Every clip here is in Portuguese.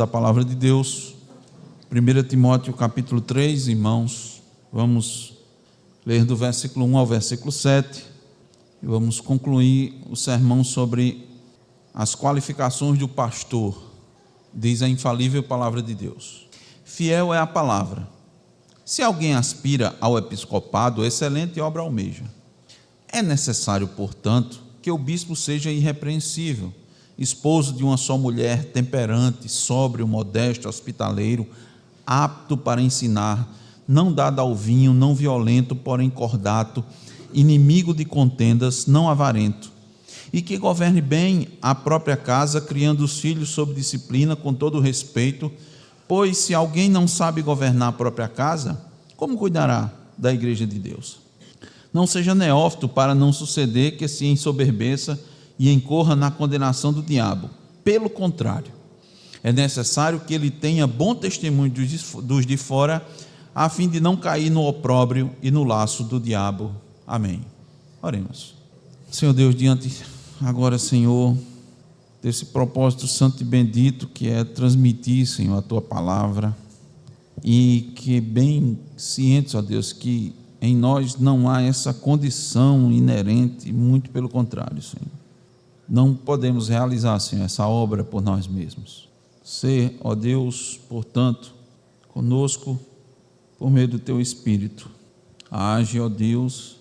Da palavra de Deus, 1 Timóteo capítulo 3, irmãos, vamos ler do versículo 1 ao versículo 7 e vamos concluir o sermão sobre as qualificações do pastor. Diz a infalível palavra de Deus: fiel é a palavra. Se alguém aspira ao episcopado, excelente obra almeja. É necessário, portanto, que o bispo seja irrepreensível, esposo de uma só mulher, temperante, sóbrio, modesto, hospitaleiro, apto para ensinar, não dado ao vinho, não violento, porém cordato, inimigo de contendas, não avarento, e que governe bem a própria casa, criando os filhos sob disciplina, com todo o respeito, pois se alguém não sabe governar a própria casa, como cuidará da igreja de Deus? Não seja neófito para não suceder que se ensoberbeça e incorra na condenação do diabo. Pelo contrário, é necessário que ele tenha bom testemunho dos de fora, a fim de não cair no opróbrio e no laço do diabo. Amém. Oremos. Senhor Deus, diante agora, Senhor, desse propósito santo e bendito que é transmitir, Senhor, a Tua palavra, e que bem cientes, ó Deus, que em nós não há essa condição inerente, muito pelo contrário, Senhor. Não podemos realizar, Senhor, essa obra por nós mesmos. Ser, ó Deus, portanto, conosco por meio do Teu Espírito. Age, ó Deus,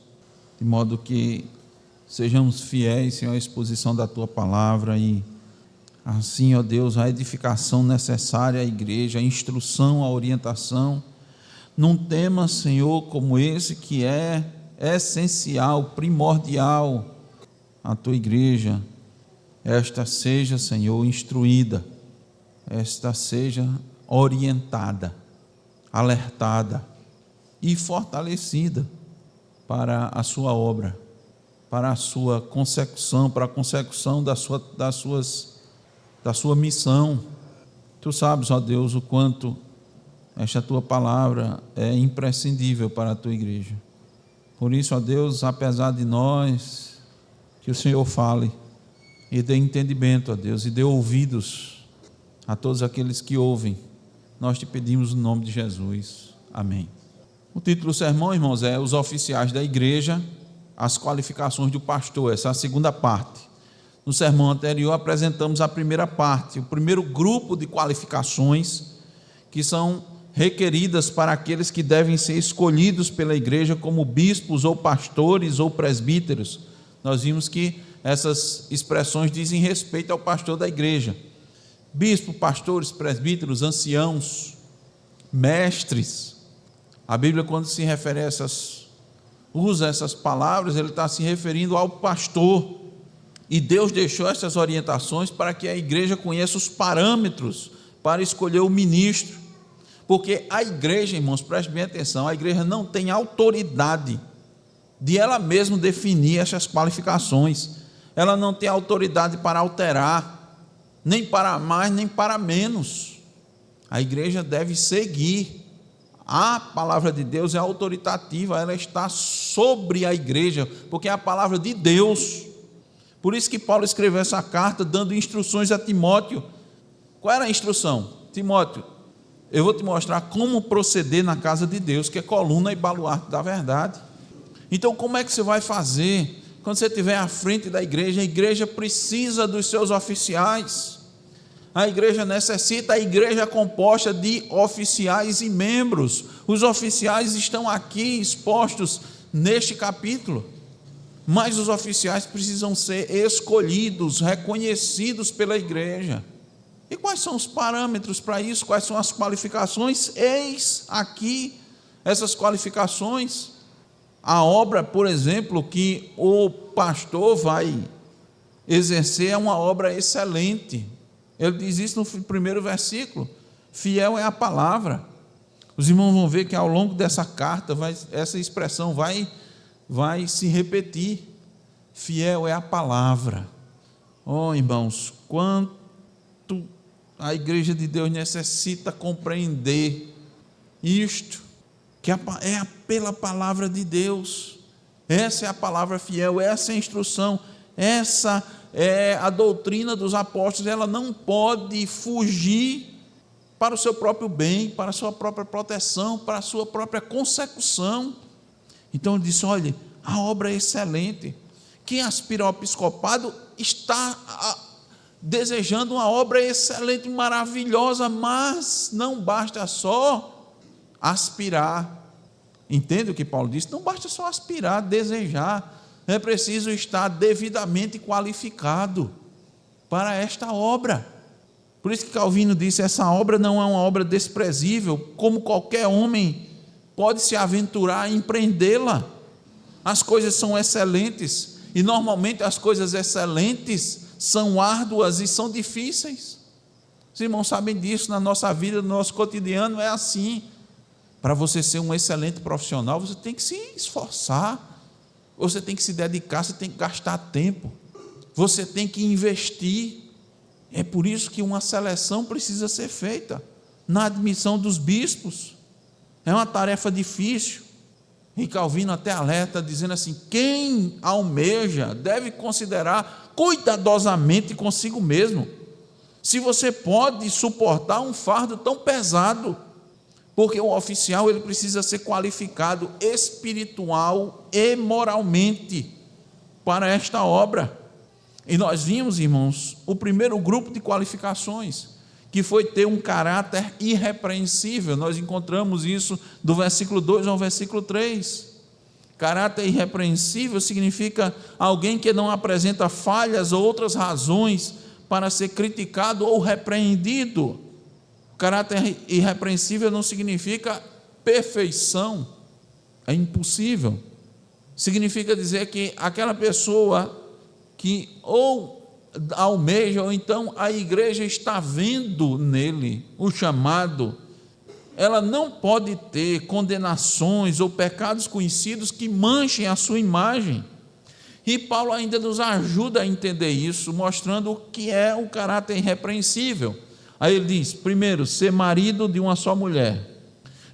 de modo que sejamos fiéis, Senhor, à exposição da Tua palavra e assim, ó Deus, a edificação necessária à igreja, a instrução, a orientação, num tema, Senhor, como esse que é essencial, primordial à Tua igreja. Esta seja, Senhor, instruída, esta seja orientada, alertada e fortalecida para a sua obra, para a sua consecução, para a consecução da sua missão. Tu sabes, ó Deus, o quanto esta Tua palavra é imprescindível para a Tua igreja. Por isso, ó Deus, apesar de nós, que o Senhor fale e dê entendimento, ó Deus, e dê ouvidos a todos aqueles que ouvem. Nós te pedimos no nome de Jesus. Amém. O título do sermão, irmãos, é Os Oficiais da Igreja, as qualificações do pastor. Essa é a segunda parte. No sermão anterior apresentamos a primeira parte, o primeiro grupo de qualificações que são requeridas para aqueles que devem ser escolhidos pela igreja como bispos ou pastores ou presbíteros. Nós vimos que essas expressões dizem respeito ao pastor da igreja. Bispo, pastores, presbíteros, anciãos, mestres. A Bíblia, quando se refere a usa essas palavras, ele está se referindo ao pastor. E Deus deixou essas orientações para que a igreja conheça os parâmetros para escolher o ministro. Porque a igreja, irmãos, prestem bem atenção, a igreja não tem autoridade de ela mesma definir essas qualificações. Ela não tem autoridade para alterar, nem para mais, nem para menos. A igreja deve seguir. A palavra de Deus é autoritativa, ela está sobre a igreja, porque é a palavra de Deus. Por isso que Paulo escreveu essa carta dando instruções a Timóteo. Qual era a instrução? Timóteo, eu vou te mostrar como proceder na casa de Deus, que é coluna e baluarte da verdade. Então, como é que você vai fazer quando você estiver à frente da igreja? A igreja precisa dos seus oficiais. A igreja necessita, a igreja é composta de oficiais e membros. Os oficiais estão aqui expostos neste capítulo. Mas os oficiais precisam ser escolhidos, reconhecidos pela igreja. E quais são os parâmetros para isso? Quais são as qualificações? Eis aqui essas qualificações. A obra, por exemplo, que o pastor vai exercer é uma obra excelente. Ele diz isso no primeiro versículo. Fiel é a palavra. Os irmãos vão ver que ao longo dessa carta essa expressão vai se repetir. Fiel é a palavra. Oh, irmãos, quanto a igreja de Deus necessita compreender isto, que é pela palavra de Deus. Essa é a palavra fiel, essa é a instrução, essa é a doutrina dos apóstolos. Ela não pode fugir para o seu próprio bem, para a sua própria proteção, para a sua própria consecução. Então ele disse: olha, a obra é excelente. Quem aspira ao episcopado está desejando uma obra excelente, maravilhosa, mas não basta só aspirar. Entende o que Paulo disse? Não basta só aspirar, desejar, é preciso estar devidamente qualificado para esta obra. Por isso que Calvino disse: essa obra não é uma obra desprezível, como qualquer homem pode se aventurar a empreendê-la. As coisas são excelentes, e normalmente as coisas excelentes são árduas e são difíceis. Os irmãos sabem disso, na nossa vida, no nosso cotidiano é assim. Para você ser um excelente profissional, você tem que se esforçar, você tem que se dedicar, você tem que gastar tempo, você tem que investir. É por isso que uma seleção precisa ser feita na admissão dos bispos. É uma tarefa difícil. E Calvino até alerta, dizendo assim: quem almeja deve considerar cuidadosamente consigo mesmo, se você pode suportar um fardo tão pesado, porque o oficial ele precisa ser qualificado espiritual e moralmente para esta obra. E nós vimos, irmãos, o primeiro grupo de qualificações, que foi ter um caráter irrepreensível. Nós encontramos isso do versículo 2 ao versículo 3. Caráter irrepreensível significa alguém que não apresenta falhas ou outras razões para ser criticado ou repreendido. Caráter irrepreensível não significa perfeição, é impossível. Significa dizer que aquela pessoa que ou almeja, ou então a igreja está vendo nele o chamado, ela não pode ter condenações ou pecados conhecidos que manchem a sua imagem. E Paulo ainda nos ajuda a entender isso, mostrando o que é o caráter irrepreensível. Aí ele diz: primeiro, ser marido de uma só mulher.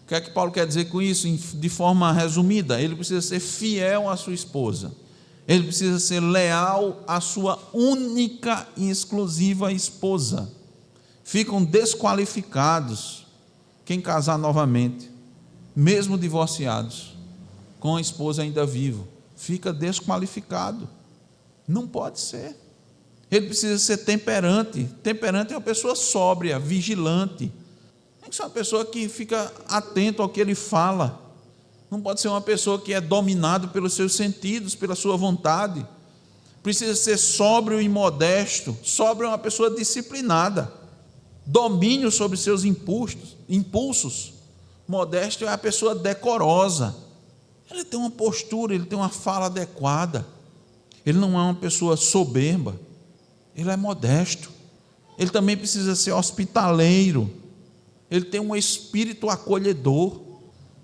O que é que Paulo quer dizer com isso? De forma resumida, ele precisa ser fiel à sua esposa, ele precisa ser leal à sua única e exclusiva esposa. Ficam desqualificados quem casar novamente, mesmo divorciados, com a esposa ainda viva, fica desqualificado. Não pode ser. Ele precisa ser temperante. Temperante é uma pessoa sóbria, vigilante. Tem que ser uma pessoa que fica atento ao que ele fala. Não pode ser uma pessoa que é dominado pelos seus sentidos, pela sua vontade. Precisa ser sóbrio e modesto. Sóbrio é uma pessoa disciplinada, domínio sobre seus impulsos. Modesto é a pessoa decorosa. Ele tem uma postura, ele tem uma fala adequada. Ele não é uma pessoa soberba, ele é modesto. Ele também precisa ser hospitaleiro. Ele tem um espírito acolhedor,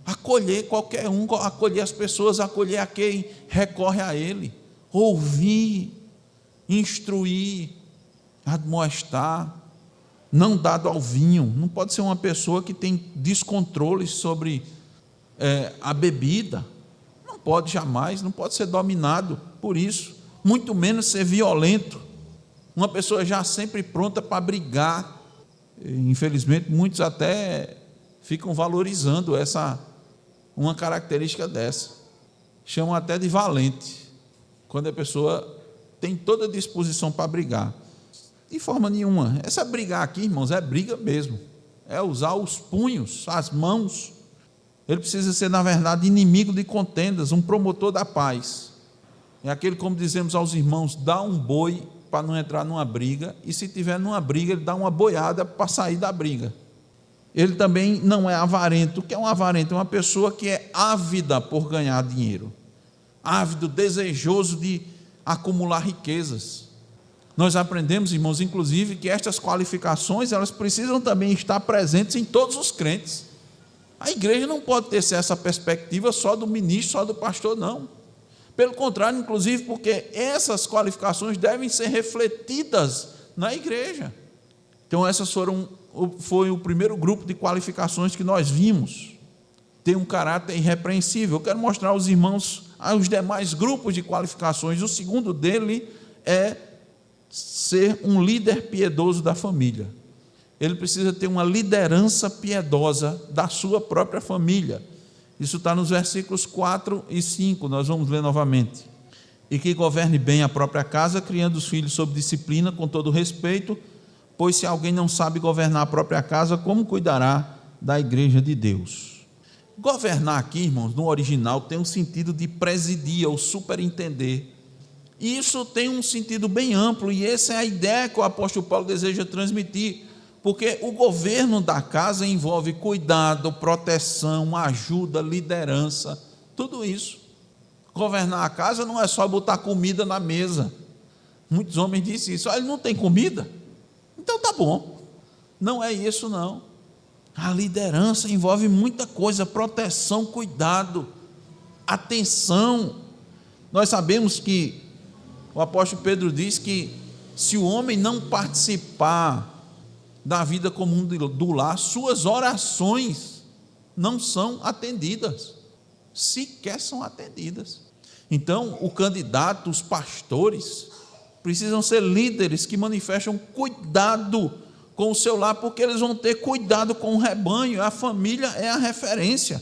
acolher qualquer um, acolher as pessoas, acolher a quem recorre a ele, ouvir, instruir, admoestar, não dado ao vinho. Não pode ser uma pessoa que tem descontrole sobre a bebida, não pode jamais, não pode ser dominado por isso, muito menos ser violento, uma pessoa já sempre pronta para brigar. Infelizmente muitos até ficam valorizando uma característica dessa, chamam até de valente, quando a pessoa tem toda a disposição para brigar. De forma nenhuma. Essa brigar aqui, irmãos, é briga mesmo, é usar os punhos, as mãos. Ele precisa ser, na verdade, inimigo de contendas, um promotor da paz. É aquele, como dizemos aos irmãos, dá um boi para não entrar numa briga, e se tiver numa briga, ele dá uma boiada para sair da briga. Ele também não é avarento. O que é um avarento? É uma pessoa que é ávida por ganhar dinheiro, ávido, desejoso de acumular riquezas. Nós aprendemos, irmãos, inclusive, que estas qualificações, elas precisam também estar presentes em todos os crentes. A igreja não pode ter essa perspectiva só do ministro, só do pastor, não. Pelo contrário, inclusive, porque essas qualificações devem ser refletidas na igreja. Então, essas foi o primeiro grupo de qualificações que nós vimos. Tem um caráter irrepreensível. Eu quero mostrar aos irmãos os demais grupos de qualificações. O segundo dele é ser um líder piedoso da família. ele precisa ter uma liderança piedosa da sua própria família. Isso está nos versículos 4 e 5, nós vamos ler novamente. E que governe bem a própria casa, criando os filhos sob disciplina, com todo respeito, pois se alguém não sabe governar a própria casa, como cuidará da igreja de Deus? Governar aqui, irmãos, no original tem um sentido de presidir ou superintender. E isso tem um sentido bem amplo, e essa é a ideia que o apóstolo Paulo deseja transmitir, porque o governo da casa envolve cuidado, proteção, ajuda, liderança, tudo isso. Governar a casa não é só botar comida na mesa. Muitos homens dizem isso: ele não tem comida, então tá bom. Não é isso não. A liderança envolve muita coisa: proteção, cuidado, atenção. Nós sabemos que o apóstolo Pedro diz que se o homem não participar da vida comum do lar, suas orações não são atendidas, sequer são atendidas. Então, o candidato, os pastores, precisam ser líderes que manifestam cuidado com o seu lar, porque eles vão ter cuidado com o rebanho. A família é a referência,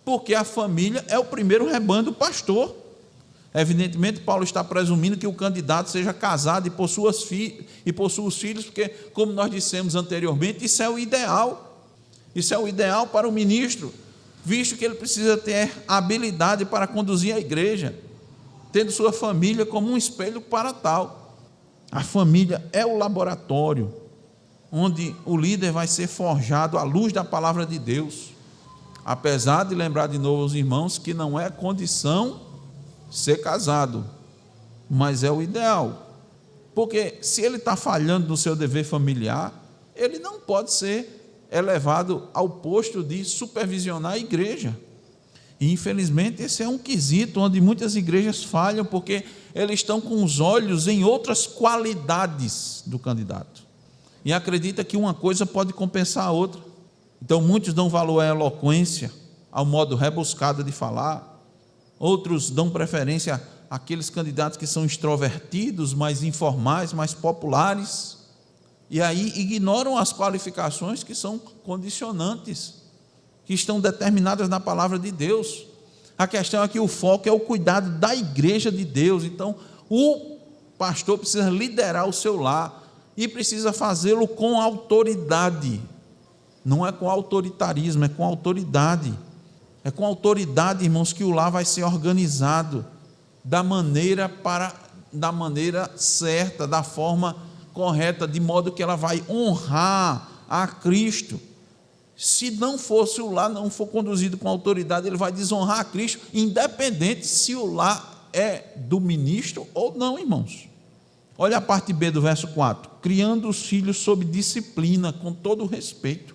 porque a família é o primeiro rebanho do pastor. Evidentemente, Paulo está presumindo que o candidato seja casado e possua os filhos, porque, como nós dissemos anteriormente, isso é o ideal. Isso é o ideal para o ministro, visto que ele precisa ter habilidade para conduzir a igreja, tendo sua família como um espelho para tal. A família é o laboratório onde o líder vai ser forjado à luz da palavra de Deus, apesar de lembrar de novo aos irmãos que não é condição ser casado, mas é o ideal, porque se ele está falhando no seu dever familiar, ele não pode ser elevado ao posto de supervisionar a igreja. E infelizmente esse é um quesito onde muitas igrejas falham, porque eles estão com os olhos em outras qualidades do candidato, e acredita que uma coisa pode compensar a outra. Então muitos dão valor à eloquência, ao modo rebuscado de falar. Outros dão preferência àqueles candidatos que são extrovertidos, mais informais, mais populares, e aí ignoram as qualificações que são condicionantes, que estão determinadas na palavra de Deus. A questão é que o foco é o cuidado da igreja de Deus. Então o pastor precisa liderar o seu lar, e precisa fazê-lo com autoridade. Não é com autoritarismo, é com autoridade. É com autoridade, irmãos, que o lar vai ser organizado da maneira certa, da forma correta, de modo que ela vai honrar a Cristo. Se não fosse o lar, não for conduzido com autoridade, ele vai desonrar a Cristo, independente se o lar é do ministro ou não, irmãos. Olha a parte B do verso 4: criando os filhos sob disciplina, com todo o respeito.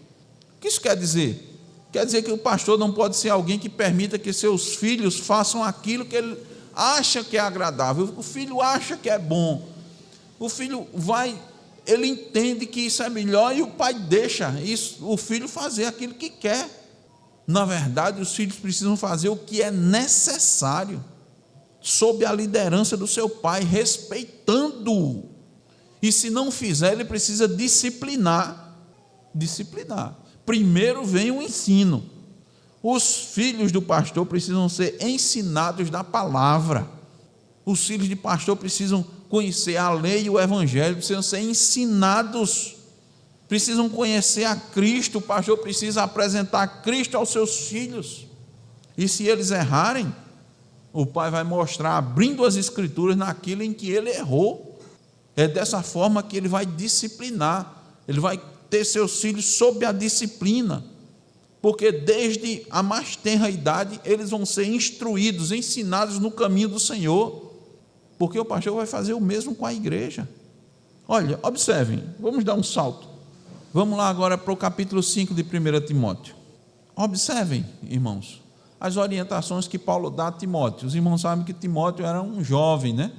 O que isso quer dizer? Quer dizer que o pastor não pode ser alguém que permita que seus filhos façam aquilo que ele acha que é agradável. O filho acha que é bom, o filho ele entende que isso é melhor, e o pai deixa o filho fazer aquilo que quer. Na verdade, os filhos precisam fazer o que é necessário, sob a liderança do seu pai, respeitando-o. E se não fizer, ele precisa disciplinar. Primeiro vem o ensino. Os filhos do pastor precisam ser ensinados da palavra. Os filhos de pastor precisam conhecer a lei e o evangelho, precisam ser ensinados, precisam conhecer a Cristo. O pastor precisa apresentar Cristo aos seus filhos. E se eles errarem, o pai vai mostrar, abrindo as escrituras, naquilo em que ele errou. É dessa forma que ele vai disciplinar, ele vai ter seus filhos sob a disciplina, porque desde a mais tenra idade eles vão ser instruídos, ensinados no caminho do Senhor, porque o pastor vai fazer o mesmo com a igreja. Olha, observem, vamos dar um salto, vamos lá agora para o capítulo 5 de 1 Timóteo. Observem, irmãos, as orientações que Paulo dá a Timóteo. Os irmãos sabem que Timóteo era um jovem,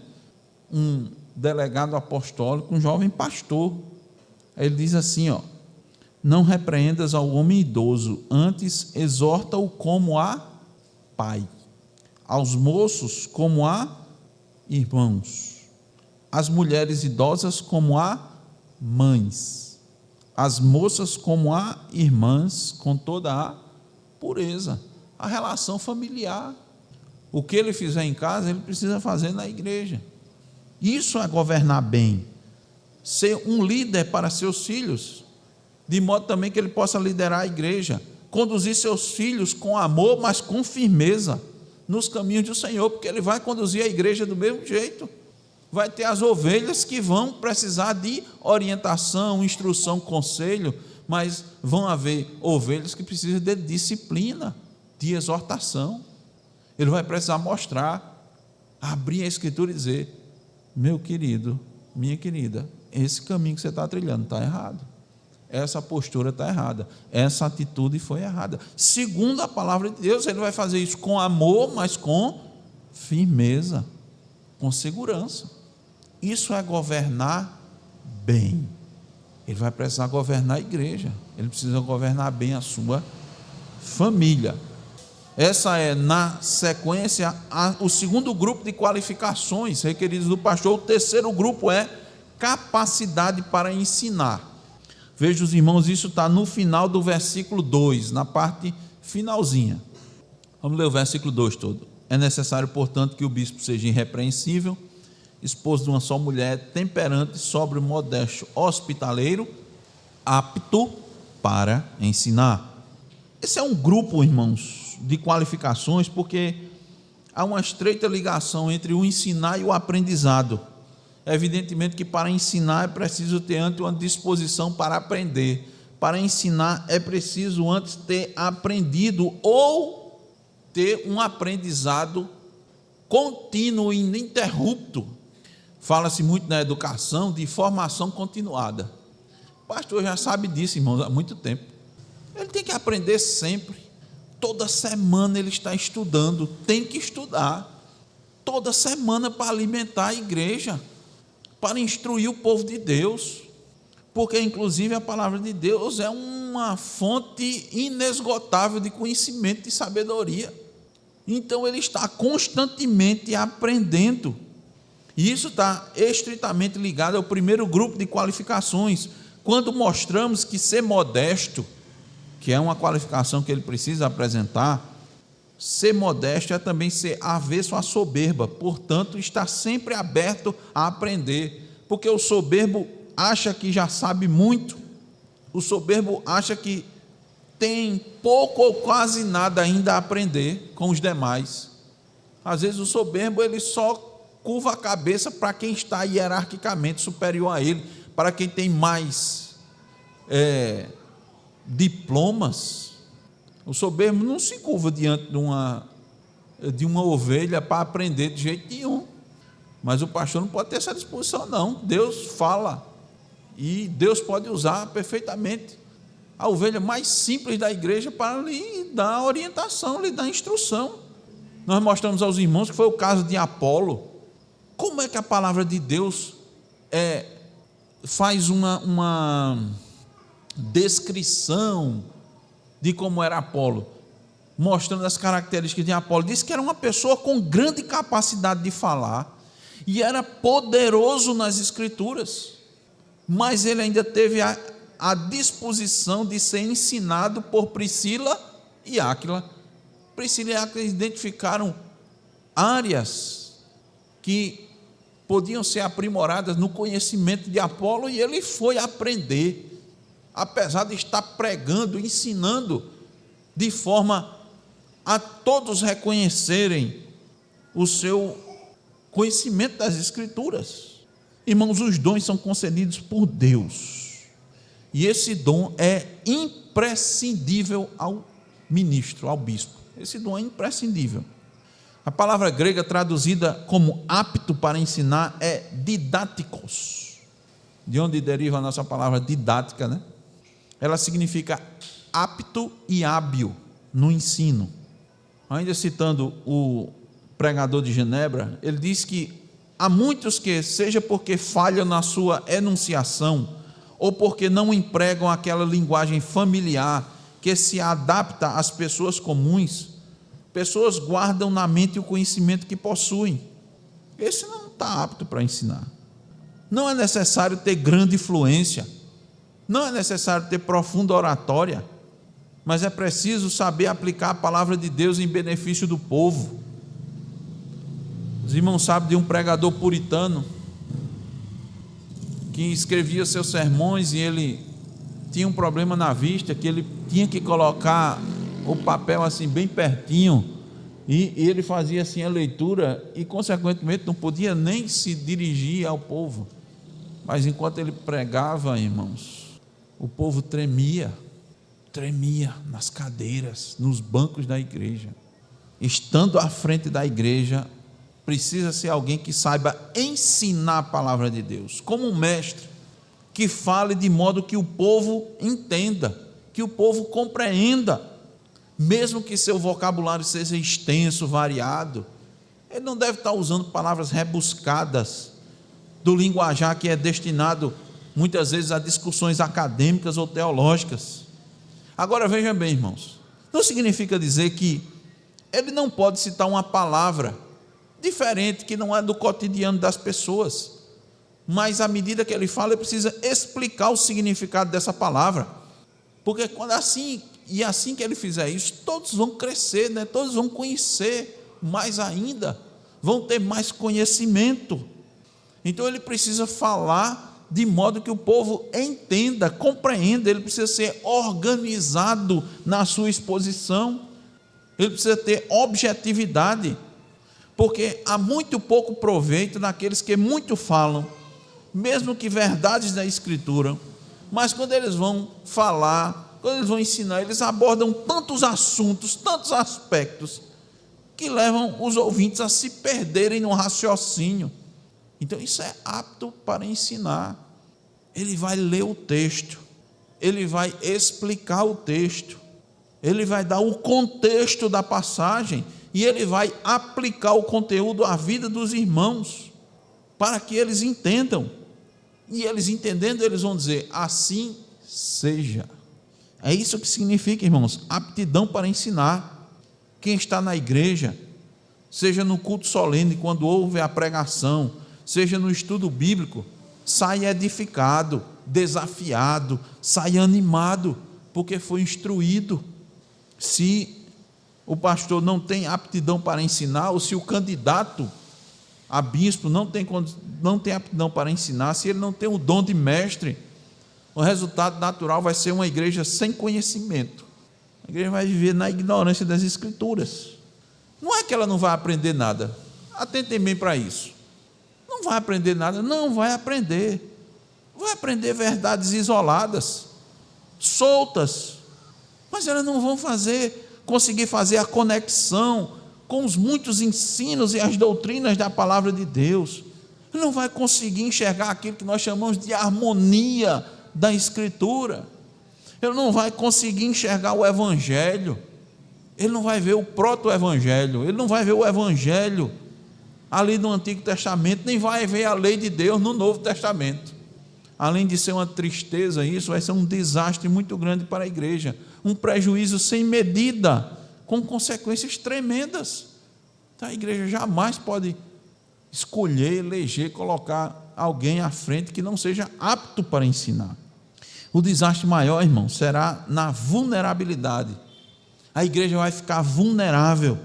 um delegado apostólico, um jovem pastor. Ele diz assim, não repreendas ao homem idoso, antes exorta-o como a pai, aos moços como a irmãos, as mulheres idosas como a mães, as moças como a irmãs, com toda a pureza. A relação familiar. O que ele fizer em casa, ele precisa fazer na igreja. Isso é governar bem. Ser um líder para seus filhos, de modo também que ele possa liderar a igreja. Conduzir seus filhos com amor, mas com firmeza, nos caminhos do Senhor, porque ele vai conduzir a igreja do mesmo jeito. Vai ter as ovelhas que vão precisar de orientação, instrução, conselho, mas vão haver ovelhas que precisam de disciplina, de exortação. Ele vai precisar mostrar, abrir a Escritura e dizer: meu querido, minha querida, esse caminho que você está trilhando está errado, essa postura está errada, essa atitude foi errada. Segundo a palavra de Deus, ele vai fazer isso com amor, mas com firmeza, com segurança. Isso é governar bem. Ele vai precisar governar a igreja, ele precisa governar bem a sua família. Essa é, na sequência, o segundo grupo de qualificações requeridas do pastor. O terceiro grupo é capacidade para ensinar. Veja, os irmãos, isso está no final do versículo 2, na parte finalzinha. Vamos ler o versículo 2 todo. É necessário, portanto, que o bispo seja irrepreensível, esposo de uma só mulher, temperante, sóbrio, modesto, hospitaleiro, apto para ensinar. Esse é um grupo, irmãos, de qualificações, porque há uma estreita ligação entre o ensinar e o aprendizado. Evidentemente que para ensinar é preciso ter antes uma disposição para aprender. Para ensinar é preciso antes ter aprendido ou ter um aprendizado contínuo e ininterrupto. Fala-se muito na educação de formação continuada. O pastor já sabe disso, irmãos, há muito tempo. Ele tem que aprender sempre. Toda semana ele está estudando, tem que estudar. Toda semana para alimentar a igreja, para instruir o povo de Deus. Porque, inclusive, a palavra de Deus é uma fonte inesgotável de conhecimento e sabedoria. Então, ele está constantemente aprendendo. E isso está estritamente ligado ao primeiro grupo de qualificações, quando mostramos que ser modesto, que é uma qualificação que ele precisa apresentar, ser modesto é também ser avesso à soberba, portanto, está sempre aberto a aprender, porque o soberbo acha que já sabe muito, o soberbo acha que tem pouco ou quase nada ainda a aprender com os demais. Às vezes o soberbo ele só curva a cabeça para quem está hierarquicamente superior a ele, para quem tem mais diplomas. O soberbo não se curva diante de uma ovelha para aprender de jeito nenhum. Mas o pastor não pode ter essa disposição, não. Deus fala e Deus pode usar perfeitamente a ovelha mais simples da igreja para lhe dar orientação, lhe dar instrução. Nós mostramos aos irmãos que foi o caso de Apolo. Como é que a palavra de Deus faz uma descrição de como era Apolo, mostrando as características de Apolo? Diz que era uma pessoa com grande capacidade de falar e era poderoso nas escrituras, mas ele ainda teve a disposição de ser ensinado por Priscila e Áquila. Priscila e Áquila identificaram áreas que podiam ser aprimoradas no conhecimento de Apolo, e ele foi aprender, apesar de estar pregando, ensinando, de forma a todos reconhecerem o seu conhecimento das Escrituras. Irmãos, os dons são concedidos por Deus, e esse dom é imprescindível ao ministro, ao bispo. Esse dom é imprescindível. A palavra grega traduzida como apto para ensinar é didáticos, de onde deriva a nossa palavra didática, né? Ela significa apto e hábil no ensino. Ainda citando o pregador de Genebra, ele diz que há muitos que, seja porque falham na sua enunciação, ou porque não empregam aquela linguagem familiar que se adapta às pessoas comuns, pessoas guardam na mente o conhecimento que possuem. Esse não está apto para ensinar. Não é necessário ter grande influência, Não é necessário ter profunda oratória, mas é preciso saber aplicar a palavra de Deus em benefício do povo. Os irmãos sabem de um pregador puritano que escrevia seus sermões e ele tinha um problema na vista, que ele tinha que colocar o papel assim bem pertinho, e ele fazia assim a leitura e consequentemente não podia nem se dirigir ao povo. Mas enquanto ele pregava, irmãos, o povo tremia nas cadeiras, nos bancos da igreja. Estando à frente da igreja, precisa ser alguém que saiba ensinar a palavra de Deus, como um mestre, que fale de modo que o povo entenda, que o povo compreenda, mesmo que seu vocabulário seja extenso, variado. Ele não deve estar usando palavras rebuscadas, do linguajar que é destinado muitas vezes a discussões acadêmicas ou teológicas. Agora veja bem, irmãos, não significa dizer que ele não pode citar uma palavra diferente, que não é do cotidiano das pessoas, mas à medida que ele fala, ele precisa explicar o significado dessa palavra, porque quando assim que ele fizer isso, todos vão crescer, né? Todos vão conhecer mais ainda, vão ter mais conhecimento. Então ele precisa falar de modo que o povo entenda, compreenda. Ele precisa ser organizado na sua exposição, ele precisa ter objetividade, porque há muito pouco proveito naqueles que muito falam, mesmo que verdades da Escritura, mas quando eles vão falar, quando eles vão ensinar, eles abordam tantos assuntos, tantos aspectos, que levam os ouvintes a se perderem no raciocínio. Então isso é apto para ensinar. Ele vai ler o texto, ele vai explicar o texto, ele vai dar o contexto da passagem, e ele vai aplicar o conteúdo à vida dos irmãos, para que eles entendam. E eles entendendo, eles vão dizer: assim seja. É isso que significa, irmãos, aptidão para ensinar. Quem está na igreja, seja no culto solene, quando ouve a pregação, seja no estudo bíblico, sai edificado, desafiado, sai animado, porque foi instruído. Se o pastor não tem aptidão para ensinar, ou se o candidato a bispo não tem aptidão para ensinar, se ele não tem o dom de mestre, o resultado natural vai ser uma igreja sem conhecimento. A igreja vai viver na ignorância das Escrituras. Não é que ela não vai aprender nada, atentem bem para isso. Não vai aprender nada, não vai aprender. Vai aprender verdades isoladas, soltas, mas elas não vão conseguir fazer a conexão com os muitos ensinos e as doutrinas da palavra de Deus. Ele não vai conseguir enxergar aquilo que nós chamamos de harmonia da Escritura. Ele não vai conseguir enxergar o Evangelho. Ele não vai ver o proto-evangelho. Ele não vai ver o Evangelho ali no Antigo Testamento, nem vai ver a lei de Deus no Novo Testamento. Além de ser uma tristeza, isso vai ser um desastre muito grande para a igreja, um prejuízo sem medida, com consequências tremendas. Então a igreja jamais pode escolher, eleger, colocar alguém à frente que não seja apto para ensinar. O desastre maior, irmão, será na vulnerabilidade. A igreja vai ficar vulnerável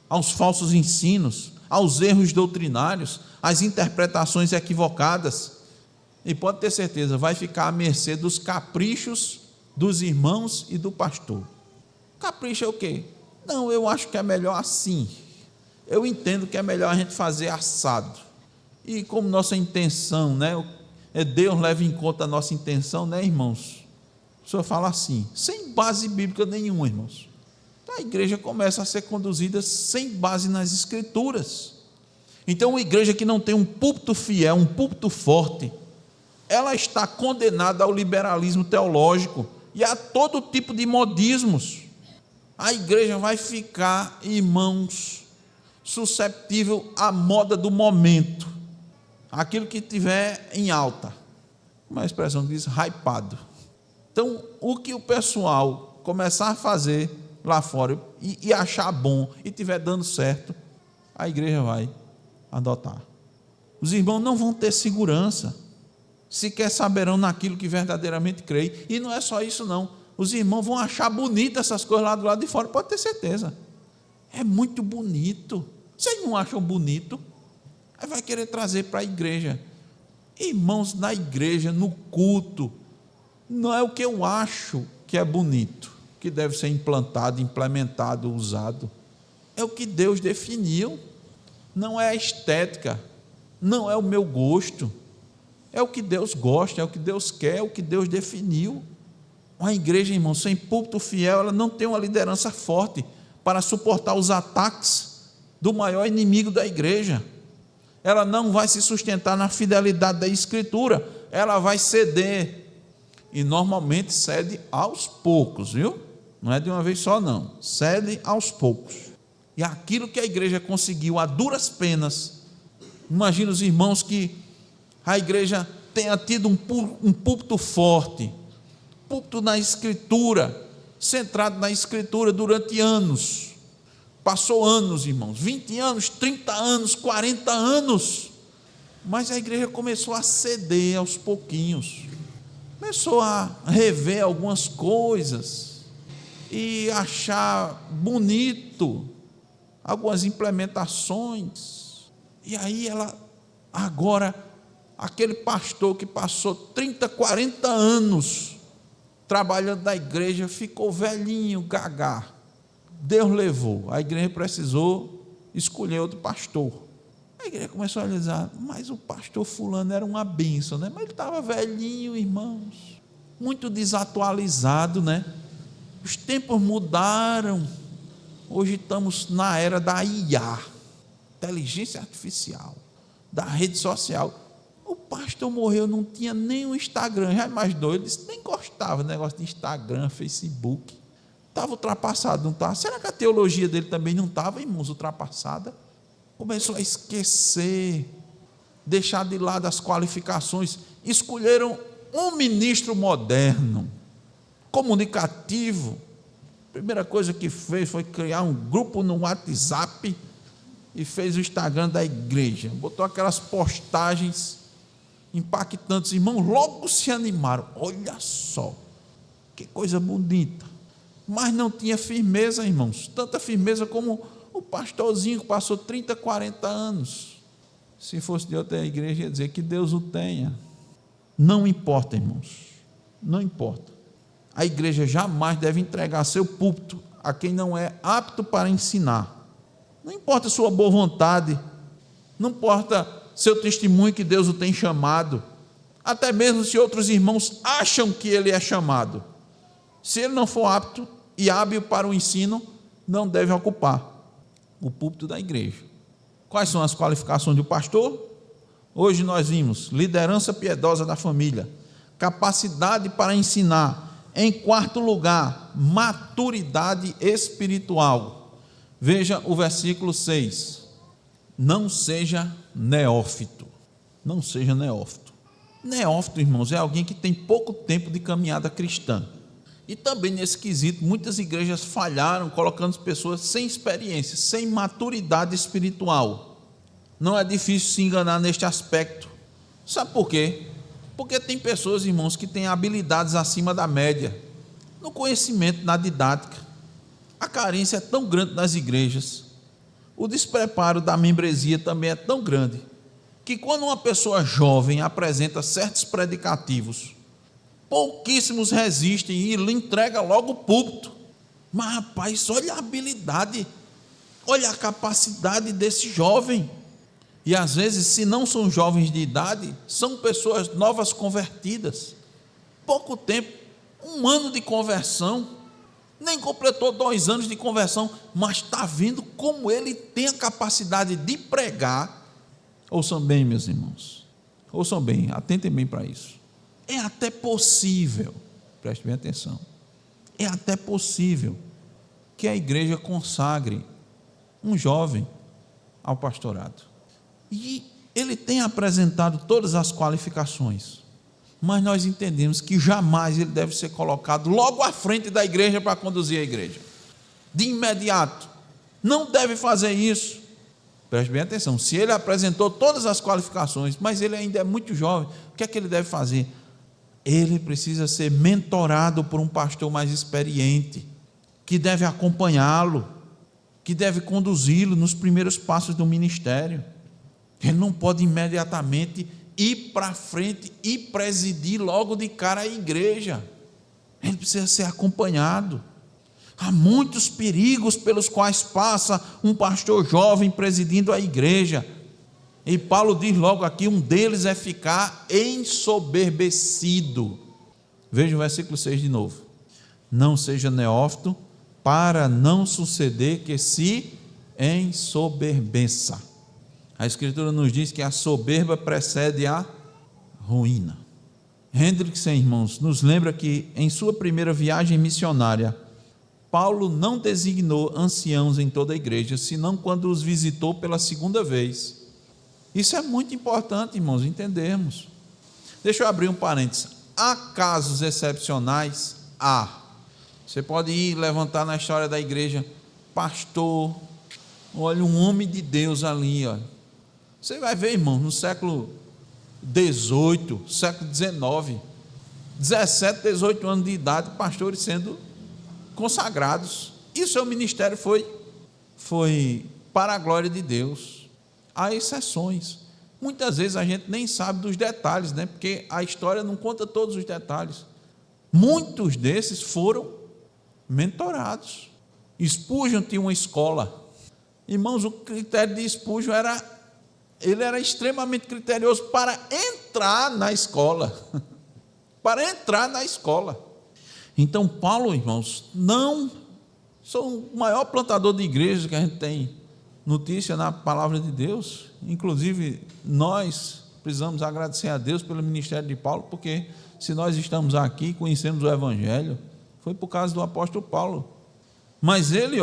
aos falsos ensinos, aos erros doutrinários, às interpretações equivocadas, e pode ter certeza, vai ficar à mercê dos caprichos dos irmãos e do pastor. Capricho é o quê? Não, eu acho que é melhor assim, eu entendo que é melhor a gente fazer assado, e como nossa intenção, né, Deus leva em conta a nossa intenção, né, irmãos? O senhor fala assim, sem base bíblica nenhuma, irmãos. Então a igreja começa a ser conduzida sem base nas Escrituras. Então uma igreja que não tem um púlpito fiel, um púlpito forte, ela está condenada ao liberalismo teológico e a todo tipo de modismos. A igreja vai ficar, irmãos, susceptível à moda do momento, aquilo que tiver em alta, uma expressão que diz hypado. Então o que o pessoal começar a fazer lá fora e achar bom e estiver dando certo, a igreja vai adotar. Os irmãos não vão ter segurança, sequer saberão naquilo que verdadeiramente creem. E não é só isso não, os irmãos vão achar bonito essas coisas lá do lado de fora, pode ter certeza, é muito bonito. Vocês não acham bonito? Aí vai querer trazer para a igreja. Irmãos, na igreja, no culto, não é o que eu acho que é bonito, que deve ser implantado, implementado, usado. É o que Deus definiu. Não é a estética, não é o meu gosto, é o que Deus gosta, é o que Deus quer, é o que Deus definiu. Uma igreja, irmão, sem púlpito fiel, ela não tem uma liderança forte para suportar os ataques do maior inimigo da igreja. Ela não vai se sustentar na fidelidade da Escritura, ela vai ceder, e normalmente cede aos poucos, viu? Não é de uma vez só não, cede aos poucos. E aquilo que a igreja conseguiu a duras penas, imagina os irmãos que a igreja tenha tido um púlpito forte, púlpito na Escritura, centrado na Escritura durante anos, passou anos, irmãos, 20 anos, 30 anos, 40 anos, mas a igreja começou a ceder aos pouquinhos, começou a rever algumas coisas, e achar bonito algumas implementações, e aí ela, agora, aquele pastor que passou 30, 40 anos trabalhando na igreja, ficou velhinho, gagá, Deus levou, a igreja precisou escolher outro pastor. A igreja começou a dizer, mas o pastor fulano era uma bênção, né? Mas ele estava velhinho, irmãos, muito desatualizado, né? Os tempos mudaram, hoje estamos na era da IA, inteligência artificial, da rede social. O pastor morreu, não tinha nem o Instagram, já imaginou? Ele disse, nem gostava do negócio de Instagram, Facebook, estava ultrapassado, não estava? Será que a teologia dele também não estava, irmãos, ultrapassada? Começou a esquecer, deixar de lado as qualificações, escolheram um ministro moderno, comunicativo. A primeira coisa que fez foi criar um grupo no WhatsApp e fez o Instagram da igreja, botou aquelas postagens impactantes, irmãos, logo se animaram, olha só, que coisa bonita, mas não tinha firmeza, irmãos, tanta firmeza como o pastorzinho que passou 30, 40 anos, se fosse de outra igreja, ia dizer que Deus o tenha. Não importa, irmãos, não importa, a igreja jamais deve entregar seu púlpito a quem não é apto para ensinar, não importa a sua boa vontade, não importa seu testemunho que Deus o tem chamado, até mesmo se outros irmãos acham que ele é chamado, se ele não for apto e hábil para o ensino, não deve ocupar o púlpito da igreja. Quais são as qualificações do pastor? Hoje nós vimos liderança piedosa da família, capacidade para ensinar, em quarto lugar, maturidade espiritual. Veja o versículo 6, não seja neófito, não seja neófito. Neófito, irmãos, é alguém que tem pouco tempo de caminhada cristã, e também nesse quesito, muitas igrejas falharam, colocando pessoas sem experiência, sem maturidade espiritual. Não é difícil se enganar neste aspecto, sabe por quê? Porque tem pessoas, irmãos, que têm habilidades acima da média, no conhecimento, na didática. A carência é tão grande nas igrejas, o despreparo da membresia também é tão grande, que quando uma pessoa jovem apresenta certos predicativos, pouquíssimos resistem e lhe entrega logo o púlpito. Mas rapaz, olha a habilidade, olha a capacidade desse jovem. E às vezes, se não são jovens de idade, são pessoas novas convertidas, pouco tempo, 1 ano de conversão, nem completou 2 anos de conversão, mas está vendo como ele tem a capacidade de pregar. Ouçam bem, meus irmãos, ouçam bem, atentem bem para isso. É até possível, preste bem atenção, é até possível que a igreja consagre um jovem ao pastorado, e ele tem apresentado todas as qualificações, mas nós entendemos que jamais ele deve ser colocado logo à frente da igreja para conduzir a igreja, de imediato, não deve fazer isso. Preste bem atenção, se ele apresentou todas as qualificações, mas ele ainda é muito jovem, o que é que ele deve fazer? Ele precisa ser mentorado por um pastor mais experiente, que deve acompanhá-lo, que deve conduzi-lo nos primeiros passos do ministério. Ele não pode imediatamente ir para frente e presidir logo de cara a igreja. Ele precisa ser acompanhado. Há muitos perigos pelos quais passa um pastor jovem presidindo a igreja. E Paulo diz logo aqui, um deles é ficar ensoberbecido. Veja o versículo 6 de novo. Não seja neófito, para não suceder que se ensoberbeça. A Escritura nos diz que a soberba precede a ruína. Hendrickson, irmãos, nos lembra que em sua primeira viagem missionária, Paulo não designou anciãos em toda a igreja, senão quando os visitou pela segunda vez. Isso é muito importante, irmãos, entendermos. Deixa eu abrir um parênteses. Há casos excepcionais? Há. Você pode ir levantar na história da igreja, pastor, olha, um homem de Deus ali, olha. Você vai ver, irmão, no século XVIII, século XIX, 17, 18 anos de idade, pastores sendo consagrados. E o seu ministério foi para a glória de Deus. Há exceções. Muitas vezes a gente nem sabe dos detalhes, né? Porque a história não conta todos os detalhes. Muitos desses foram mentorados. Spurgeon tinha uma escola. Irmãos, o critério de Spurgeon ele era extremamente criterioso para entrar na escola. Para entrar na escola. Então, Paulo, irmãos, não sou o maior plantador de igreja que a gente tem notícia na palavra de Deus. Inclusive, nós precisamos agradecer a Deus pelo ministério de Paulo, porque se nós estamos aqui, conhecemos o Evangelho, foi por causa do apóstolo Paulo. Mas ele,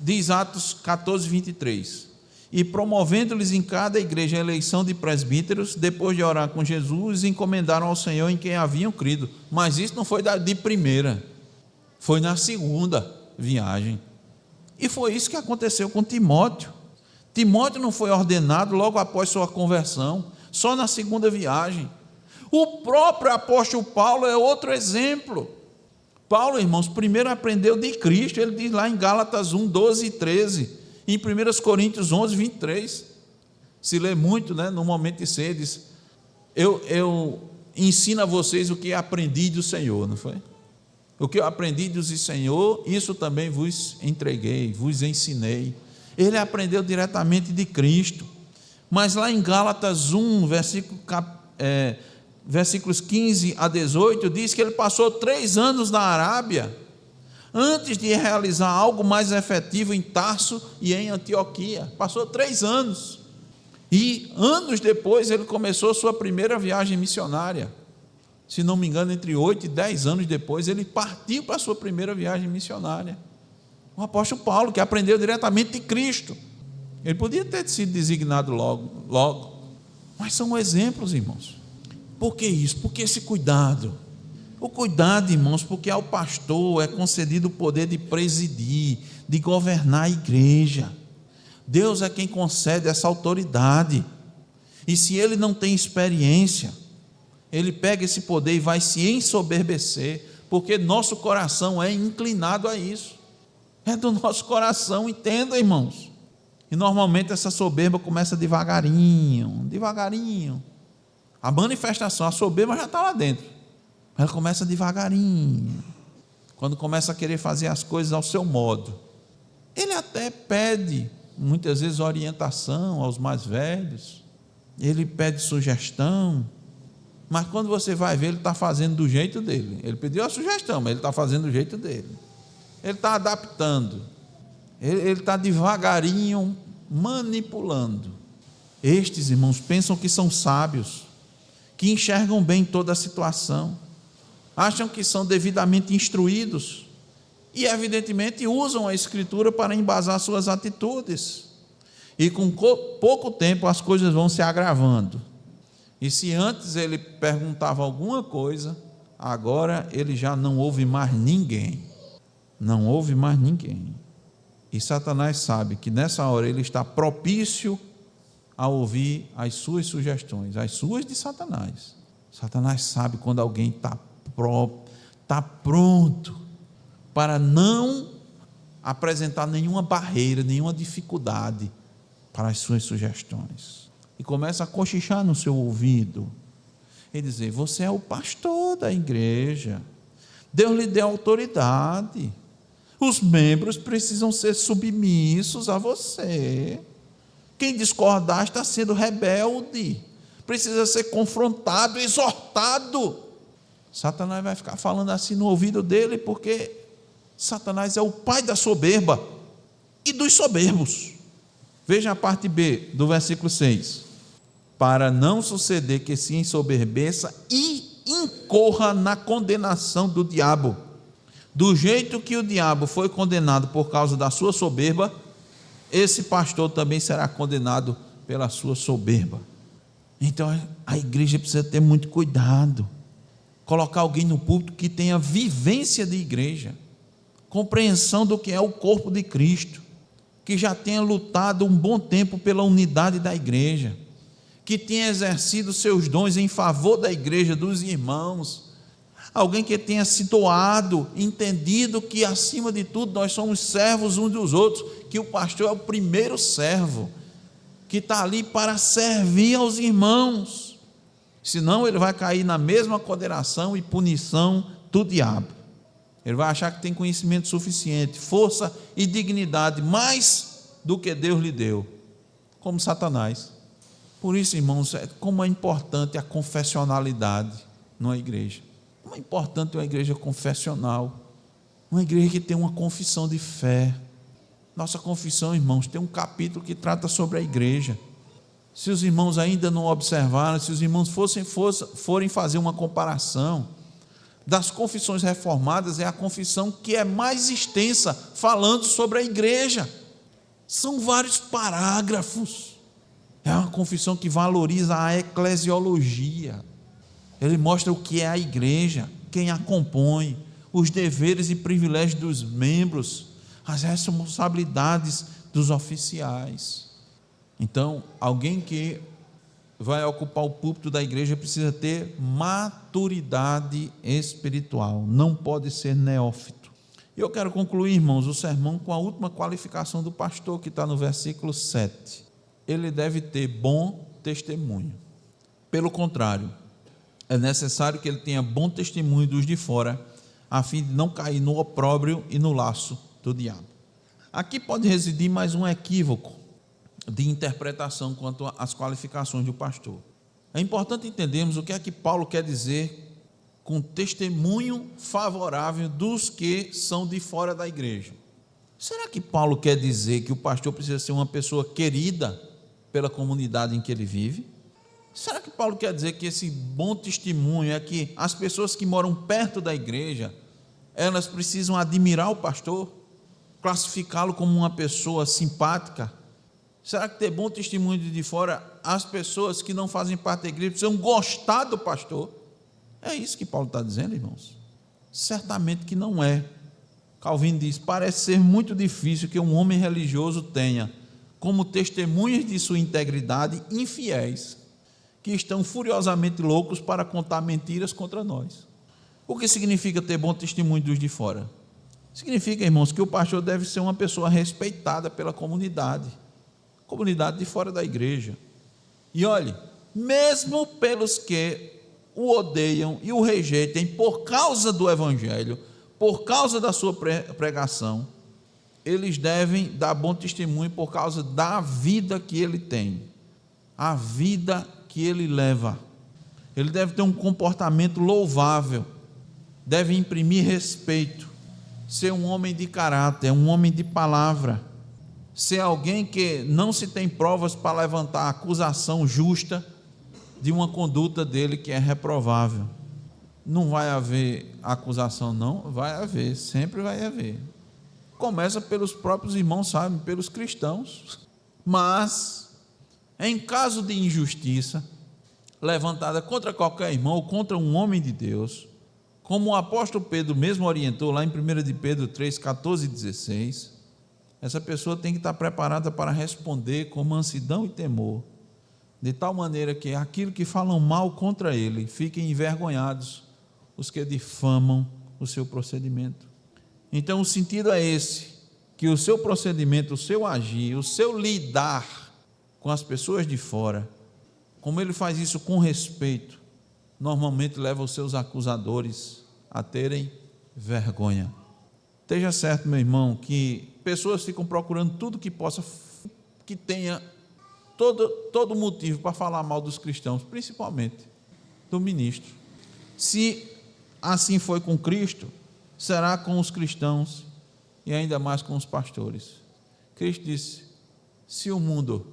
diz Atos 14, 23, e promovendo-lhes em cada igreja a eleição de presbíteros, depois de orar com Jesus, encomendaram ao Senhor em quem haviam crido. Mas isso não foi de primeira, foi na segunda viagem. E foi isso que aconteceu com Timóteo. Timóteo não foi ordenado logo após sua conversão, só na segunda viagem. O próprio apóstolo Paulo é outro exemplo. Paulo, irmãos, primeiro aprendeu de Cristo, ele diz lá em Gálatas 1, 12 e 13, em 1 Coríntios 11, 23, se lê muito, né, no momento de ser, diz, eu ensino a vocês o que aprendi do Senhor, não foi? O que eu aprendi do Senhor, isso também vos entreguei, vos ensinei. Ele aprendeu diretamente de Cristo. Mas lá em Gálatas 1, versículos 15 a 18, diz que ele passou 3 anos na Arábia, antes de realizar algo mais efetivo em Tarso e em Antioquia. Passou 3 anos. E anos depois ele começou sua primeira viagem missionária. Se não me engano, entre 8 e 10 anos depois, ele partiu para a sua primeira viagem missionária. O apóstolo Paulo, que aprendeu diretamente de Cristo. Ele podia ter sido designado logo. Mas são exemplos, irmãos. Por que isso? Por que esse cuidado? O cuidado, irmãos, porque ao pastor é concedido o poder de presidir, de governar a igreja. Deus é quem concede essa autoridade. E se ele não tem experiência, ele pega esse poder e vai se ensoberbecer, porque nosso coração é inclinado a isso. É do nosso coração, entenda, irmãos. E normalmente essa soberba começa devagarinho. A manifestação, a soberba já está lá dentro. Ela começa devagarinho. Quando começa a querer fazer as coisas ao seu modo. Ele até pede, muitas vezes, orientação aos mais velhos. Ele pede sugestão. Mas quando você vai ver, ele está fazendo do jeito dele. Ele pediu a sugestão, mas ele está fazendo do jeito dele. Ele está adaptando. Ele está devagarinho manipulando. Estes, irmãos, pensam que são sábios, que enxergam bem toda a situação, acham que são devidamente instruídos e, evidentemente, usam a Escritura para embasar suas atitudes. E com pouco tempo as coisas vão se agravando. E se antes ele perguntava alguma coisa, agora ele já não ouve mais ninguém. Não ouve mais ninguém. E Satanás sabe que nessa hora ele está propício a ouvir as suas sugestões, as suas de Satanás. Satanás sabe quando alguém está pronto para não apresentar nenhuma barreira, nenhuma dificuldade para as suas sugestões. E começa a cochichar no seu ouvido e dizer: você é o pastor da igreja, Deus lhe deu autoridade, os membros precisam ser submissos a você, quem discordar está sendo rebelde, precisa ser confrontado, exortado. Satanás vai ficar falando assim no ouvido dele, porque Satanás é o pai da soberba e dos soberbos. Veja a parte B do versículo 6. Para não suceder que se ensoberbeça e incorra na condenação do diabo. Do jeito que o diabo foi condenado por causa da sua soberba, esse pastor também será condenado pela sua soberba. Então a igreja precisa ter muito cuidado, colocar alguém no púlpito que tenha vivência de igreja, compreensão do que é o corpo de Cristo, que já tenha lutado um bom tempo pela unidade da igreja, que tenha exercido seus dons em favor da igreja, dos irmãos, alguém que tenha se doado, entendido que acima de tudo nós somos servos uns dos outros, que o pastor é o primeiro servo, que está ali para servir aos irmãos, senão ele vai cair na mesma condenação e punição do diabo. Ele vai achar que tem conhecimento suficiente, força e dignidade, mais do que Deus lhe deu, como Satanás. Por isso, irmãos, como é importante a confessionalidade numa igreja. Como é importante uma igreja confessional, uma igreja que tem uma confissão de fé. Nossa confissão, irmãos, tem um capítulo que trata sobre a igreja. Se os irmãos ainda não observaram, se os irmãos forem fazer uma comparação das confissões reformadas, é a confissão que é mais extensa, falando sobre a igreja. São vários parágrafos. É uma confissão que valoriza a eclesiologia. Ele mostra o que é a igreja, quem a compõe, os deveres e privilégios dos membros, as responsabilidades dos oficiais. Então, alguém que vai ocupar o púlpito da igreja precisa ter maturidade espiritual, não pode ser neófito. E eu quero concluir, irmãos, o sermão com a última qualificação do pastor, que está no versículo 7. Ele deve ter bom testemunho. Pelo contrário, é necessário que ele tenha bom testemunho dos de fora, a fim de não cair no opróbrio e no laço do diabo. Aqui pode residir mais um equívoco de interpretação quanto às qualificações do pastor. É importante entendermos o que é que Paulo quer dizer com testemunho favorável dos que são de fora da igreja. Será que Paulo quer dizer que o pastor precisa ser uma pessoa querida pela comunidade em que ele vive? Será que Paulo quer dizer que esse bom testemunho é que as pessoas que moram perto da igreja, elas precisam admirar o pastor, classificá-lo como uma pessoa simpática? Será que ter bom testemunho de fora, as pessoas que não fazem parte da igreja precisam gostar do pastor? É isso que Paulo está dizendo, irmãos? Certamente que não é. Calvino diz: parece ser muito difícil que um homem religioso tenha como testemunhas de sua integridade infiéis, que estão furiosamente loucos para contar mentiras contra nós. O que significa ter bom testemunho dos de fora? Significa, irmãos, que o pastor deve ser uma pessoa respeitada pela comunidade de fora da igreja. E olhe, mesmo pelos que o odeiam e o rejeitem por causa do evangelho, por causa da sua pregação, eles devem dar bom testemunho por causa da vida que ele tem, a vida que ele leva. Ele deve ter um comportamento louvável, deve imprimir respeito, ser um homem de caráter, um homem de palavra, ser alguém que não se tem provas para levantar a acusação justa de uma conduta dele que é reprovável. Não vai haver acusação, não? Vai haver, sempre vai haver. Começa pelos próprios irmãos, sabe, pelos cristãos. Mas, em caso de injustiça levantada contra qualquer irmão ou contra um homem de Deus, como o apóstolo Pedro mesmo orientou lá em 1 de Pedro 3, 14 e 16, essa pessoa tem que estar preparada para responder com mansidão e temor, de tal maneira que aquilo que falam mal contra ele fiquem envergonhados os que difamam o seu procedimento. Então o sentido é esse, que o seu procedimento, o seu agir, o seu lidar com as pessoas de fora, como ele faz isso com respeito, normalmente leva os seus acusadores a terem vergonha. Esteja certo, meu irmão, que pessoas ficam procurando tudo que possa, que tenha todo motivo para falar mal dos cristãos, principalmente do ministro. Se assim foi com Cristo, será com os cristãos e ainda mais com os pastores. Cristo disse: se o mundo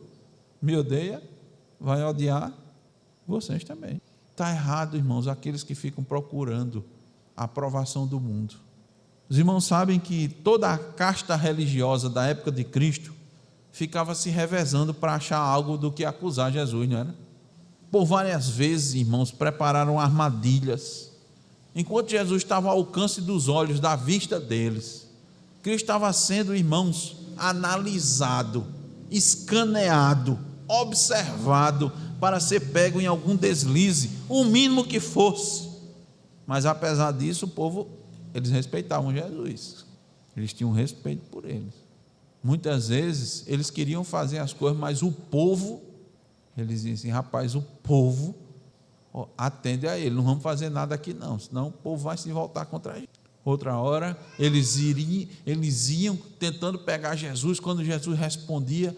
me odeia, vai odiar vocês também. Está errado, irmãos, aqueles que ficam procurando a aprovação do mundo. Os irmãos sabem que toda a casta religiosa da época de Cristo ficava se revezando para achar algo do que acusar Jesus, não era? Por várias vezes, irmãos, prepararam armadilhas. Enquanto Jesus estava ao alcance dos olhos, da vista deles, Cristo estava sendo, irmãos, analisado, escaneado, observado, para ser pego em algum deslize, o mínimo que fosse. Mas apesar disso, o povo, eles respeitavam Jesus, eles tinham respeito por eles. Muitas vezes eles queriam fazer as coisas, mas o povo, eles diziam assim: rapaz, o povo atende a ele, não vamos fazer nada aqui não, senão o povo vai se voltar contra a gente. Outra hora eles iam tentando pegar Jesus. Quando Jesus respondia,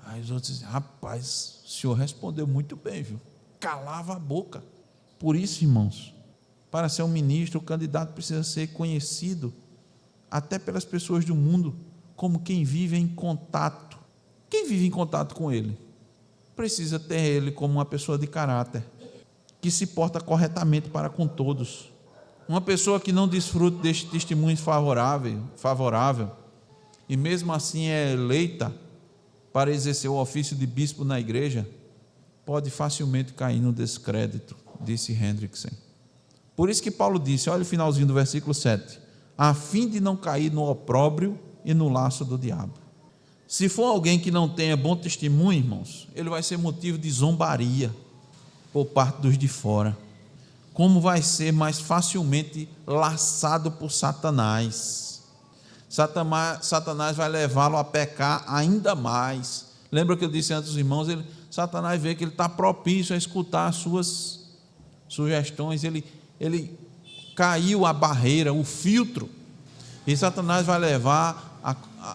aí os outros diziam: rapaz, o senhor respondeu muito bem, viu? Calava a boca. Por isso, irmãos, para ser um ministro, o candidato precisa ser conhecido até pelas pessoas do mundo como quem vive em contato. Quem vive em contato com ele precisa ter ele como uma pessoa de caráter, que se porta corretamente para com todos. Uma pessoa que não desfruta deste testemunho favorável e mesmo assim é eleita para exercer o ofício de bispo na igreja, pode facilmente cair no descrédito, disse Hendrickson. Por isso que Paulo disse, olha o finalzinho do versículo 7, a fim de não cair no opróbrio e no laço do diabo. Se for alguém que não tenha bom testemunho, irmãos, ele vai ser motivo de zombaria por parte dos de fora. Como vai ser mais facilmente laçado por Satanás. Satanás vai levá-lo a pecar ainda mais. Lembra que eu disse antes aos irmãos, Satanás vê que ele está propício a escutar as suas sugestões, ele caiu a barreira, o filtro, e Satanás vai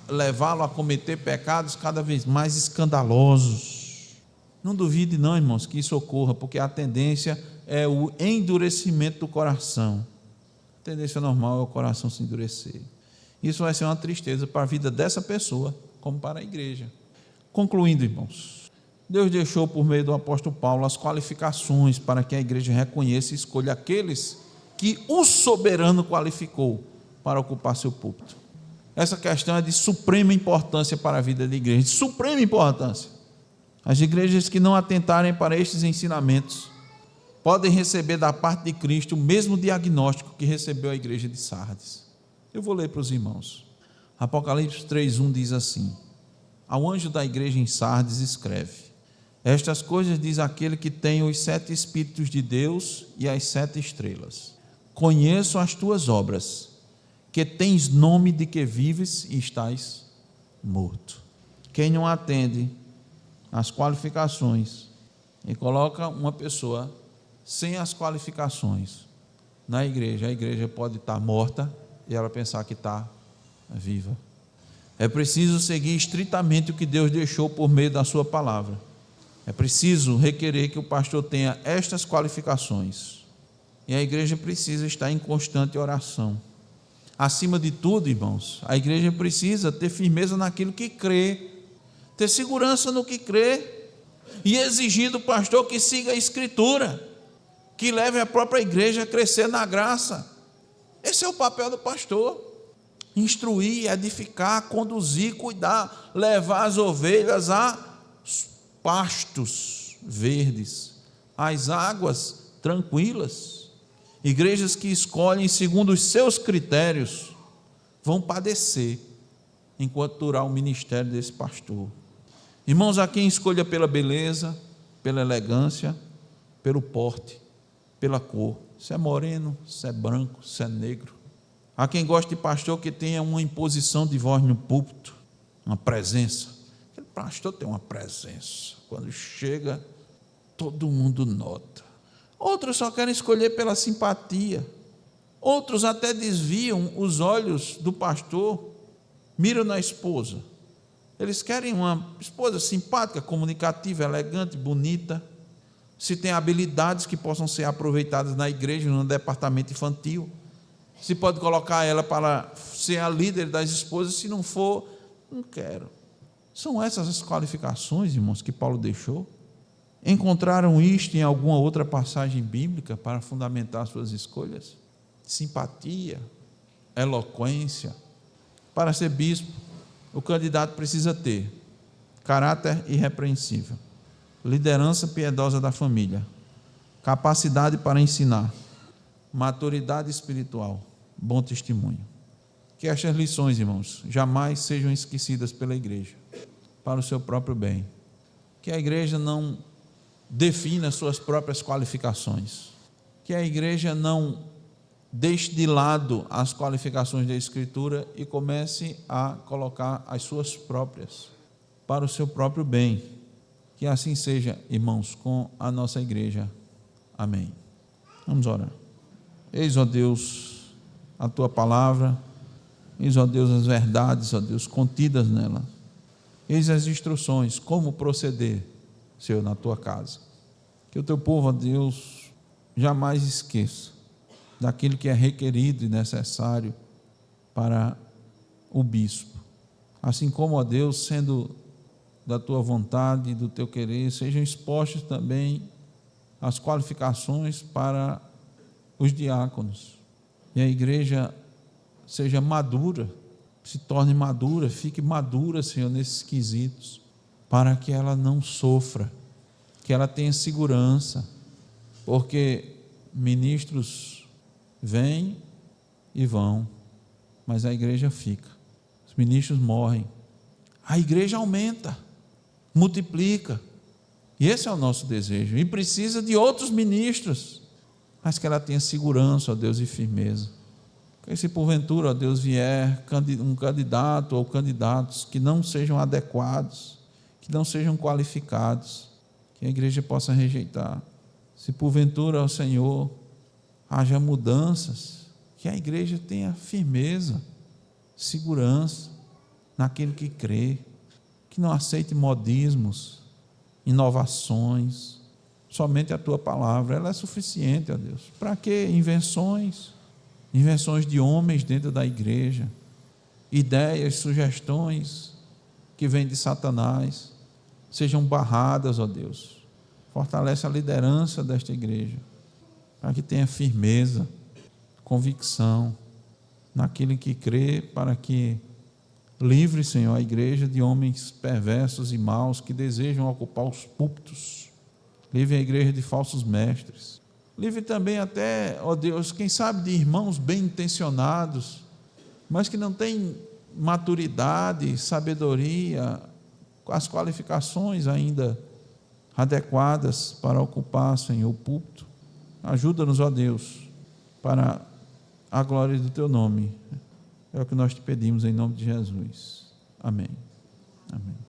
levá-lo a cometer pecados cada vez mais escandalosos. Não duvide não, irmãos, que isso ocorra, porque a tendência é o endurecimento do coração. A tendência normal é o coração se endurecer. Isso vai ser uma tristeza para a vida dessa pessoa, como para a igreja. Concluindo, irmãos, Deus deixou por meio do apóstolo Paulo as qualificações para que a igreja reconheça e escolha aqueles que o soberano qualificou para ocupar seu púlpito. Essa questão é de suprema importância para a vida da igreja, de suprema importância. As igrejas que não atentarem para estes ensinamentos podem receber da parte de Cristo o mesmo diagnóstico que recebeu a igreja de Sardes. Eu vou ler para os irmãos. Apocalipse 3:1 diz assim: ao anjo da igreja em Sardes escreve: estas coisas diz aquele que tem os 7 Espíritos de Deus e as 7 estrelas. Conheço as tuas obras, que tens nome de que vives e estás morto. Quem não atende às qualificações e coloca uma pessoa sem as qualificações na igreja, a igreja pode estar morta e ela pensar que está viva. É preciso seguir estritamente o que Deus deixou por meio da sua palavra. É preciso requerer que o pastor tenha estas qualificações, e a igreja precisa estar em constante oração. Acima de tudo, irmãos, a igreja precisa ter firmeza naquilo que crê, ter segurança no que crê, e exigir do pastor que siga a Escritura, que leve a própria igreja a crescer na graça. Esse é o papel do pastor: instruir, edificar, conduzir, cuidar, levar as ovelhas a pastos verdes, às águas tranquilas. Igrejas que escolhem segundo os seus critérios vão padecer enquanto durar o ministério desse pastor. Irmãos, há quem escolha pela beleza, pela elegância, pelo porte, pela cor. Se é moreno, se é branco, se é negro. Há quem goste de pastor que tenha uma imposição de voz no púlpito, uma presença. Aquele pastor tem uma presença. Quando chega, todo mundo nota. Outros só querem escolher pela simpatia. Outros até desviam os olhos do pastor, miram na esposa. Eles querem uma esposa simpática, comunicativa, elegante, bonita. Se tem habilidades que possam ser aproveitadas na igreja, no departamento infantil. Se pode colocar ela para ser a líder das esposas, se não for, não quero. São essas as qualificações, irmãos, que Paulo deixou. Encontraram isto em alguma outra passagem bíblica para fundamentar suas escolhas? Simpatia, eloquência. Para ser bispo, o candidato precisa ter caráter irrepreensível, liderança piedosa da família, capacidade para ensinar, maturidade espiritual, bom testemunho. Que estas lições, irmãos, jamais sejam esquecidas pela igreja, para o seu próprio bem. Que a igreja não defina suas próprias qualificações, que a igreja não deixe de lado as qualificações da Escritura e comece a colocar as suas próprias, para o seu próprio bem. Que assim seja, irmãos, com a nossa igreja. Amém. Vamos orar. Eis, ó Deus, a Tua palavra, eis, ó Deus, as verdades, ó Deus, contidas nela. Eis as instruções, como proceder, Senhor, na Tua casa. Que o Teu povo, ó Deus, jamais esqueça daquilo que é requerido e necessário para o bispo. Assim como, ó Deus, sendo da Tua vontade e do Teu querer, sejam expostas também as qualificações para os diáconos. E a igreja seja madura, se torne madura, fique madura, Senhor, nesses quesitos, para que ela não sofra, que ela tenha segurança, porque ministros vêm e vão, mas a igreja fica. Os ministros morrem, a igreja aumenta, multiplica, e esse é o nosso desejo, e precisa de outros ministros, mas que ela tenha segurança, ó Deus, e firmeza. Que se porventura, ó Deus, vier um candidato ou candidatos que não sejam adequados, que não sejam qualificados, que a igreja possa rejeitar. Se porventura, ó Senhor, haja mudanças, que a igreja tenha firmeza, segurança naquilo que crê, que não aceite modismos, inovações. Somente a Tua palavra, ela é suficiente, ó Deus. Para que invenções de homens dentro da igreja, ideias, sugestões que vêm de Satanás, sejam barradas, ó Deus. Fortalece a liderança desta igreja, para que tenha firmeza, convicção naquilo que crê, para que livre, Senhor, a igreja de homens perversos e maus que desejam ocupar os púlpitos. Livre a igreja de falsos mestres. Livre também até, ó Deus, quem sabe de irmãos bem intencionados, mas que não têm maturidade, sabedoria, as qualificações ainda adequadas para ocupar, Senhor, o púlpito. Ajuda-nos, ó Deus, para a glória do Teu nome. É o que nós te pedimos em nome de Jesus. Amém. Amém.